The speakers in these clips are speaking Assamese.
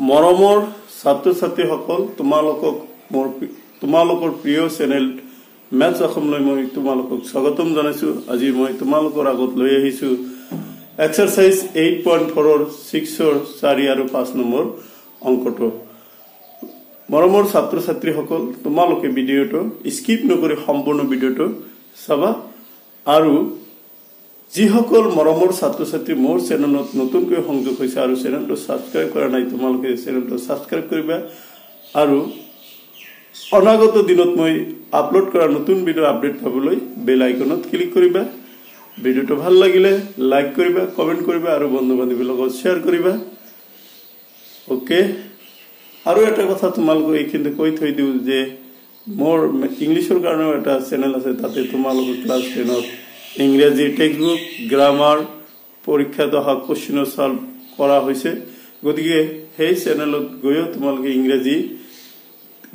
মৰমৰ ছাত্ৰ ছাত্ৰীসকল তোমালোকৰ প্ৰিয় চেনেল মেথছ অসমলৈ মই তোমালোকক স্বাগতম জনাইছো। আজি মই তোমালোকৰ আগত লৈ আহিছো এক্সাৰসাইজ 8.4 ৰ 6 ৰ 4 আৰু 5 নম্বৰ অংকটো। মৰমৰ ছাত্ৰ ছাত্ৰীসকল তোমালোকে ভিডিঅটো স্কিপ নকৰি সম্পূৰ্ণ ভিডিঅটো চাবা আৰু যিসকল মৰমৰ ছাত্ৰ ছাত্ৰী মোৰ চেনেলত নতুনকৈ সংযোগ হৈছে আৰু চেনেলটো সাবস্ক্ৰাইব কৰা নাই তোমালোকে চেনেলটো সাবস্ক্ৰাইব কৰিবা আৰু অনাগত দিনত মই আপলোড কৰা নতুন ভিডিও আপডেট পাবলৈ বেল আইকনত ক্লিক কৰিবা। ভিডিওটো ভাল লাগিলে লাইক কৰিবা, কমেন্ট কৰিবা আৰু বন্ধু বান্ধৱীৰ লগত শেয়াৰ কৰিবা। ওকে, আৰু এটা কথা তোমালোকক এইখিনি কৈ থৈ দিও যে মোৰ ইংলিছৰ কাৰণে এটা চেনেল আছে, তাতে তোমালোকৰ ক্লাছ 10 ৰ ইংৰাজী টেক্সটবুক গ্ৰামাৰ পৰীক্ষাত অহা কোৱেশ্চন সলভ কৰা হৈছে। গতিকে সেই চেনেলত গৈও তোমালোকে ইংৰাজী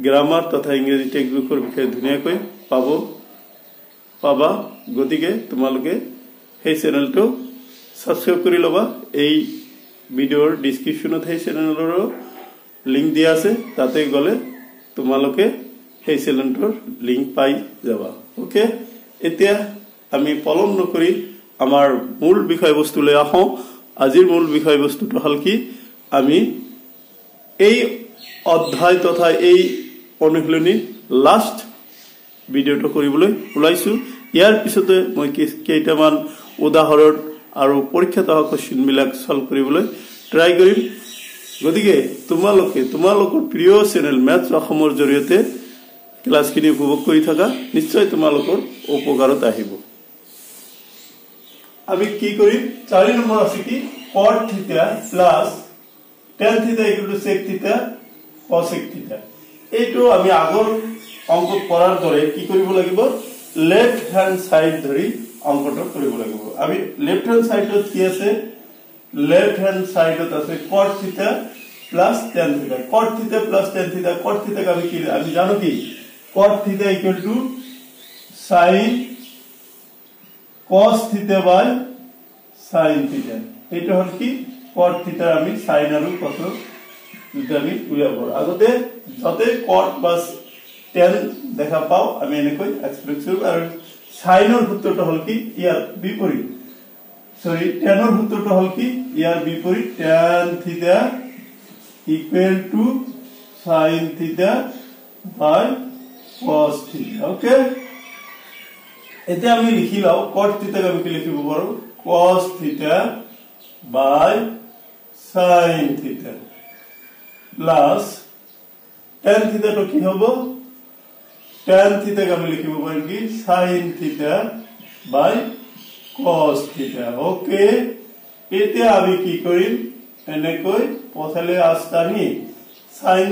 গ্ৰামাৰ তথা ইংৰাজী টেক্সটবুকৰ বিষয়ে ধুনীয়াকৈ পাবা। গতিকে তোমালোকে সেই চেনেলটো সাবস্ক্ৰাইব কৰি লবা। এই ভিডিওৰ ডেসক্ৰিপচনত সেই চেনেলৰ লিংক দিয়া আছে, তাতে গলে তোমালোকে সেই চেনেলটোৰ লিংক পাই যাবা। ওকে, এতিয়া আমি পলম নকৰি আমাৰ মূল বিষয়বস্তুলৈ আহো। আজিৰ মূল বিষয়বস্তুটো হল কি, আমি এই অধ্যায় তথা এই অনুশীলনী লাষ্ট ভিডিওটো কৰিবলৈ ওলাইছো। ইয়াৰ পিছতে মই কেইটামান উদাহৰণ আৰু পৰীক্ষাত অহা কোৱেশ্চন বিলাক সলভ কৰিবলৈ ট্ৰাই কৰিম। গতিকে তোমালোকৰ প্ৰিয় চেনেল মেথছ অসমৰ জৰিয়তে ক্লাছখিনি উপভোগ কৰি থাকা, নিশ্চয় তোমালোকৰ উপকাৰত আহিব। আমি কি কৰিম, 4 নম্বৰ আছে কি cot θ plus tan θ = sec θ cosec θ। এইটো আমি আগৰ অংক কৰাৰ দৰে কি কৰিব লাগিব, লেফট হ্যান্ড সাইড ধৰি অংকটো কৰিব লাগিব। আমি লেফট হ্যান্ড সাইডত কি আছে, লেফট হ্যান্ড সাইডত আছে cot θ plus tan θ। cot θ plus tan θ, cot θ ক আমি জানো কি cot θ = sin cos θ by sin θ। এটা হল কি cot θ আমি sin আৰু cos দুটা আমি উলিয়াব। আগতে যতে cot বা tan দেখা পাও আমি এনেকৈ এক্সপ্ৰেস কৰিব। আৰু sin ৰ সূত্ৰটো হল কি ইয়াৰ বিপৰীত, tan ৰ সূত্ৰটো হল কি ইয়াৰ বিপৰীত, tan θ = sin θ by cos θ। Okay, এতিয়া আমি লিখি লও cot θ ক আমি কি লিখিব পাৰো, cos θ by sin θ plus tan θ তো কি হবে, tan θ ক আমি লিখিব পারি কি sin θ by cos θ। ওকে, এতে আমি কি কৰিম, এনেকৈ পথালে আস্তানি sin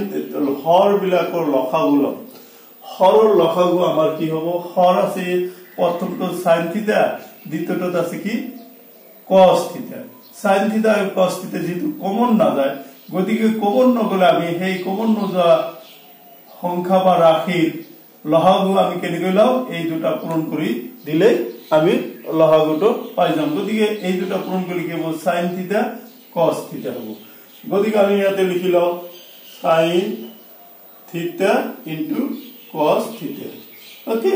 হৰ বিলাকৰ লসাগু লম। হৰৰ লসাগু আমাৰ কি হ'ব, হৰ আছে প্ৰথমটো sin θ, দ্বিতীয়টো আছে কি cos θ। sin θ আৰু cos θ যেটো কমন না যায়, গতিকে কমন নগলে আমি সেই কমন নোযোৱা সংখ্যা বা ৰাশিৰ লসাগু আমি কেনেকৈ লও, এই দুটা পূৰণ কৰি দিলে আমি লসাগুটো পাই যাম। গতিকে এই দুটা পূৰণ কৰি কি হ'ব, sin θ cos θ হ'ব। গতিকে আমি ইয়াতে লিখি লও sin θ into cos θ। ওকে,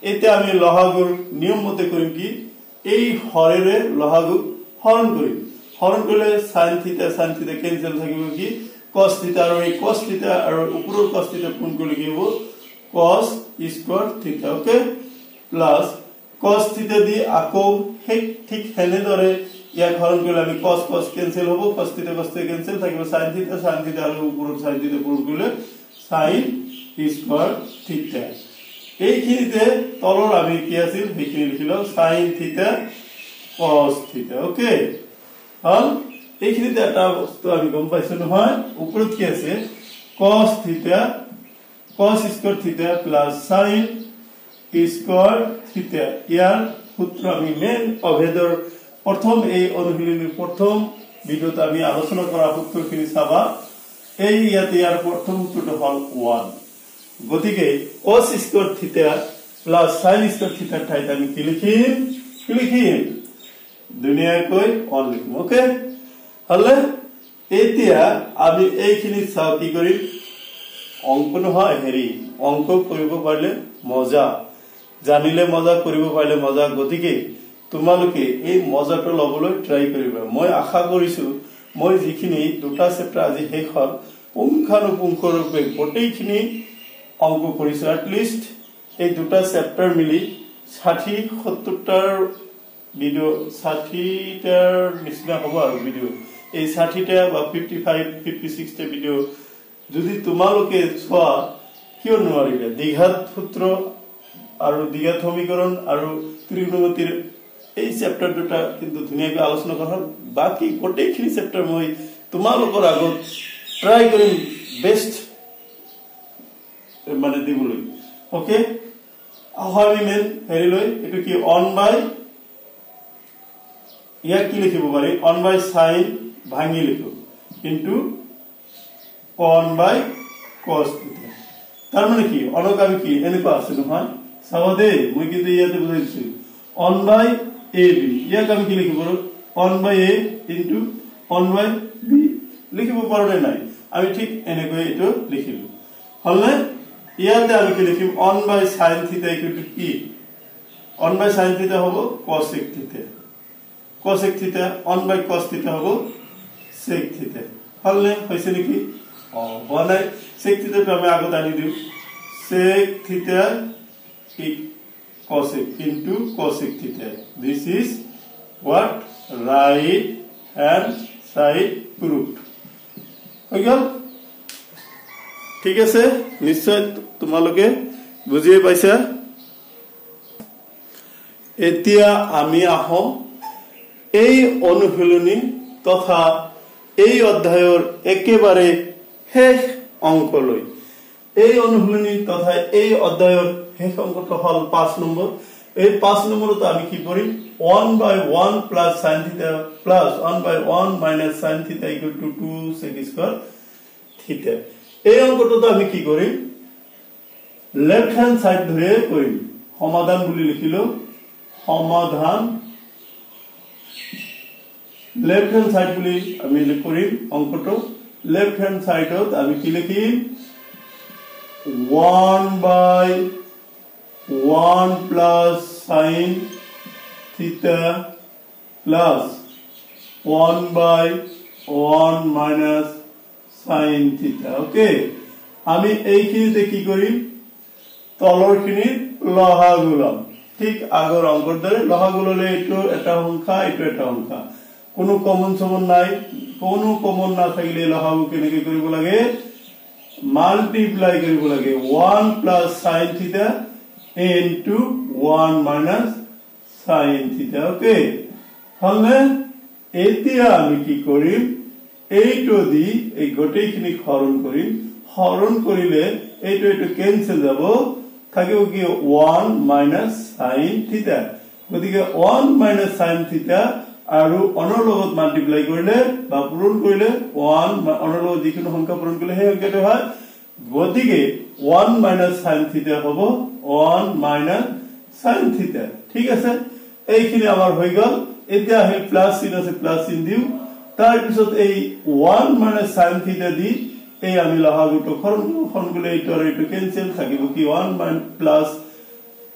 এতিয়া আমি লসাগুৰ নিয়ম মতে কৰিম কি, এই হৰেৰে লসাগু হৰণ কৰিম। হৰণ কৰিলে sin θ কেনসেল থাকিব কি cos θ, আৰু এই cos θ আৰু ওপৰৰ cos θ পূৰণ কৰিলে কি হ'ব cos square θ। Okay, plus cos θ দি আকৌ ঠিক হেনে দৰে ইয়াক হৰণ কৰিলে আমি cos কেনসেল হ'ব, cos θ কেনসেল থাকিব, sin θ আৰু ওপৰৰ sin θ পূৰণ কৰিলে sin স্কয়াৰ θ। এইখিনিতে তলৰ আমি কি আছিল সেইখিনি লিখিলো sin θ cos θ। ওকে, হল এইখিনিতে এটা বস্তু আমি গম পাইছো নহয়, ওপৰত কি আছে cos θ cos square θ plus sin square θ। ইয়াৰ সূত্ৰ আমি মেন অভেদৰ প্ৰথম এই অনুশীলনীৰ প্ৰথম ভিডিওত আমি আলোচনা কৰা সূত্ৰখিনি চাবা। এই ইয়াতে ইয়াৰ প্ৰথম সূত্ৰটো হল 1। গতিকে cos square θ plus sin square θ ঠাইত আমি কি লিখিম, ধুনীয়াকৈ 1 লিখিম। ওকে, হলে এতিয়া আমি এইখিনি চাও কি করি অঙ্ক নহয় হেৰি অঙ্ক কৰিব পাৰিলে মজা জানিলে মজা কৰিব পাৰিলে মজা গতিকে তোমালোকে এই মজাটো লবলৈ ট্ৰাই কৰিবা মই আশা কৰিছো মই যিখিনি দুটা চেপ্টাৰ আজি শেষ হল পুংখানুপুংখৰূপে গোটেইখিনি অঙ্ক কৰিছো এটলিষ্ট এই দুটা চেপ্টাৰ মিলি 60-70টাৰ ভিডিও 60টাৰ নিচিনা হ'ব আৰু ভিডিও এই 60টা বা 55-56টা ভিডিও যদি তোমালোকে চোৱা কিয় নোৱাৰিলে দ্বিঘাত সূত্ৰ আৰু দ্বিঘাত সমীকৰণ আৰু ত্ৰিকোণমিতিৰ এই চেপ্টাৰ দুটা কিন্তু ধুনিয়াকৈ আলোচনা কৰা বাকি গোটেইখিনি চেপ্টাৰ মই তোমালোকৰ আগত ট্ৰাই কৰিম বেস্ট মানে দিবলৈ ওকে আহামি মেন হেৰি লৈ এটো কি অন বাই ইয়াক কি লিখিব পাৰি অন বাই sin ভাঙি লিখো ইনটু অন বাই cos থিটা তাৰ মানে কি অনক আমি কি এনেকুৱা আছে নহয় চাবা দে মই কিন্তু ইয়াতে বুজাইছো অন বাই ab ইয়াক আমি কি লিখিব one by a into one by b লিখিব পাৰোনে নাই আমি ঠিক এনেকৈ এটো লিখিলো হলনে ইয়াতে আমি কি লিখিম অন বাই sin থিটা ইকুয়াল টু কি অন বাই sin থিটা হবে cosec থিটা cosec থিটা অন বাই cos থিটা হবে sec থিটা হলনে হইছে নেকি বনাই sec থিটা তো আমি আগত আনি দিও sec থিটা cosec into cosec theta this is what right hand side proved হৈ গল ঠিক আছে নিশ্চয় তোমালোকে বুজিয়ে পাইছা এতিয়া আমি আহো এই অনুশীলনী তথা এই অধ্যায়ৰ একেবাৰে শেষ অঙ্ক লৈ এই অনুশীলনী তথা এই অধ্যায়ৰ শেষ অঙ্কটো হল 5 নম্বৰ এই 5 নম্বরত আমি কি করি 1/1 plus sin theta plus 1/1 minus sin theta equal to 2 sec square theta এই অঙ্কটো আমি কি করি লেফট হ্যান্ড সাইড ধরে করি সমাধান বুলি লিখিলো সমাধান লেফট হ্যান্ড সাইড বুলি আমি করি অঙ্কটো লেফট হ্যান্ড সাইডত আমি কি লিখিম 1/1 plus sin theta plus 1/1 minus sin theta okay আমি এইখিনিতে কি করি তলৰখিনি লহাগুলাম ঠিক আগৰ অঙ্কৰ দৰে লহাগুললে এটো এটা সংখ্যা এটো এটা সংখ্যা কোনো কমন সমন নাই কোনো কমন না থাকিলে লহাগু কেনেকে কৰিব লাগে মাল্টিপ্লাই কৰিব লাগে 1 plus sin theta into 1 minus sin theta okay হলনে এতিয়া আমি কি কৰিম এইটো দি এই গোটেইখিনি হৰণ কৰিম হৰণ কৰিলে এইটো এইটো ক্যান্সেল যাব থাকিব কি 1 minus sin theta গতিকে 1 minus sin theta আৰু অনৰ লগত মাল্টিপ্লাই কৰিলে বা পূৰণ কৰিলে 1 অনৰ লগত যিকোনো সংখ্যা পূৰণ কৰিলে সেই সংখ্যাটো হয় গতিকে 1 minus sin theta হ'ব 1 minus sin theta ঠিক আছে এইখিনি আমাৰ হৈ গল এতিয়া হে প্লাস চিন আছে প্লাস চিন দিও তাৰ পিছত এই 1 minus sin theta দি এই আমি লহাগুটো হৰণ কৰিলে এইটো আৰু এইটো ক্যান্সেল থাকিব কি 1 plus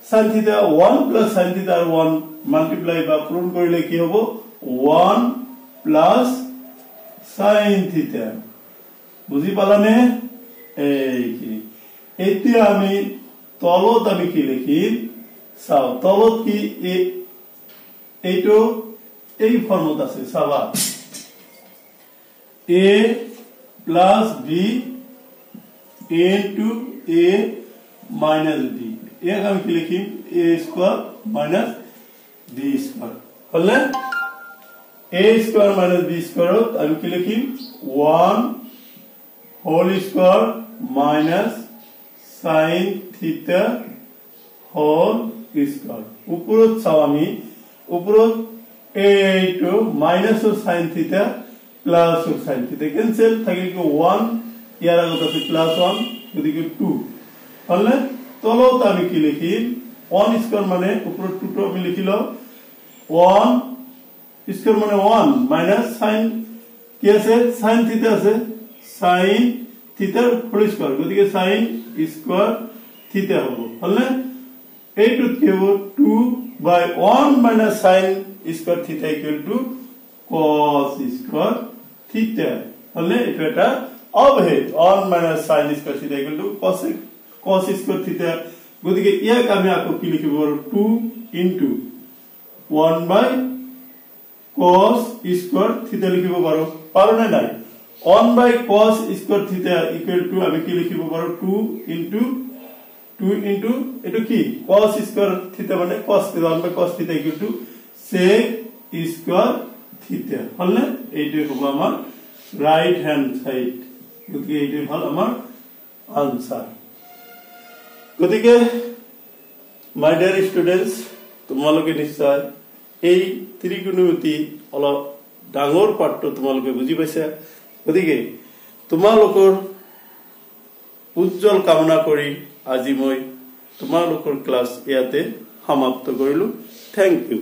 sin theta 1 plus sin theta আৰু 1 মাল্টিপ্লাই বা পূৰণ কৰিলে কি হ'ব 1 plus sin theta বুজি পালানে এইখিনি এতিয়া আমি তলত আমি কি লিখিম চাও তলত কি এইটো এই ফর্মত আছে চাবা a plus b into a minus b এর আমি কি লিখিম a square minus b square হলে a square minus b square আমি কি লিখিম 1 whole square minus sin theta whole square উপরত চাও আমি উপরত এইটো minus sin theta plus sin theta cancel থাকিল কি 1 ইয়ার আগত আছে প্লাস 1 গতিকে 2 হলে তলত আমি কি লিখিম 1 স্কয়ার মানে উপরত 2 টো আমি লিখিলো 1 স্কয়ার মানে 1 মাইনাস sin কি আছে sin থিটা আছে sin থিটাৰ হোল স্কয়াৰ গতিকে sin স্কয়াৰ থিটা হ'ব হলনে এইটো কি হ'ব 2/1 - sin স্কয়াৰ থিটা = cos স্কয়াৰ থিটা হলে এটা এটা অবহেড 1 - sin স্কয়ার থিটা = cos স্কয়ার থিটা গতিকে ইয়াক আমি আকৌ কি লিখিব পাৰো 2 * 1/cos স্কয়াৰ থিটা লিখিব পাৰো না নাই 1/cos স্কয়াৰ থিটা = আমি কি লিখিব পাৰো 2 * এটো কি cos স্কয়ার থিটা মানে cos থিটা 1/cos থিটা = sec স্কয়ার থিটা হলনে এইটো হ'ব আমাৰ right hand side গতিকে এইটো হল আমাৰ আনসাৰ গতিকে মাই ডিয়াৰ স্টুডেন্টস তোমালোকে নিশ্চয় এই ত্ৰিকোণমিতি অলপ ডাঙৰ পাঠটো তোমালোকে বুজি পাইছা গতিকে তোমালোকৰ উজ্জ্বল কামনা কৰি আজি মই তোমালোকৰ ক্লাস ইয়াতে সমাপ্ত কৰিলো থ্যাংক ইউ